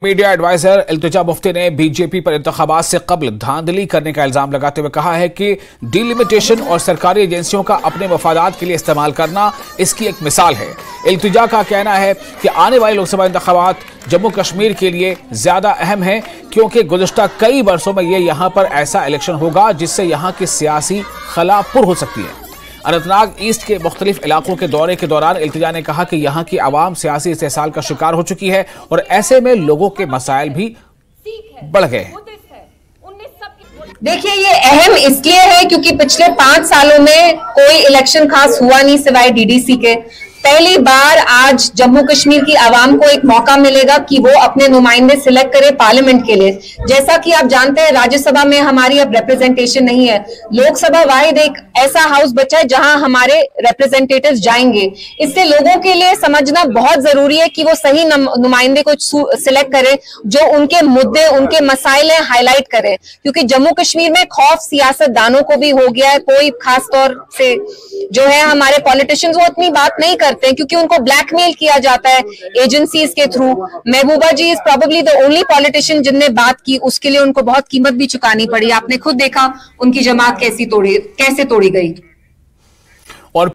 Media adviser Iltija Mufti ने BJP पर इंतखाबात से कबल धांधली करने का इल्जाम लगाते हुए कहा है कि डिलिमिटेशन और सरकारी एजेंसियों का अपने मफादात के लिए इस्तेमाल करना इसकी एक मिसाल है। इल्तिजा का कहना है कि आने वाले लोकसभा इंतखाबात जम्मू कश्मीर के लिए ज्यादा अहम है क्योंकि गुज़श्ता कई वर्षों में ये यहाँ पर ऐसा इलेक्शन होगा जिससे यहाँ की सियासी खला पुर हो सकती है। अनंतनाग ईस्ट के मुख्तलिफ इलाकों के दौरे के दौरान इल्तिजा ने कहा कि यहाँ की आवाम सियासी इस्तेसाल का शिकार हो चुकी है और ऐसे में लोगों के मसाइल भी बढ़ गए हैं। देखिए, ये अहम इसलिए है क्योंकि पिछले 5 सालों में कोई इलेक्शन खास हुआ नहीं सिवाय डीडीसी के। पहली बार आज जम्मू कश्मीर की आवाम को एक मौका मिलेगा कि वो अपने नुमाइंदे सिलेक्ट करे पार्लियामेंट के लिए। जैसा कि आप जानते हैं, राज्यसभा में हमारी अब रिप्रेजेंटेशन नहीं है। लोकसभा वाहिद एक ऐसा हाउस बचा है जहां हमारे रिप्रेजेंटेटिव्स जाएंगे। इससे लोगों के लिए समझना बहुत जरूरी है कि वो सही नुमाइंदे को सिलेक्ट करें जो उनके मुद्दे, उनके मसाइल हाईलाइट करें, क्योंकि जम्मू कश्मीर में खौफ सियासतदानों को भी हो गया है। कोई खास तौर से जो है हमारे पॉलिटिशियंस वो इतनी बात नहीं करते हैं क्योंकि उनको ब्लैकमेल किया जाता है एजेंसीज के through. Mehbooba ji is probably the only politician जिनने बात की, उसके लिए उनको बहुत कीमत भी चुकानी पड़ी। आपने खुद देखा उनकी जमात कैसे तोड़ी गई।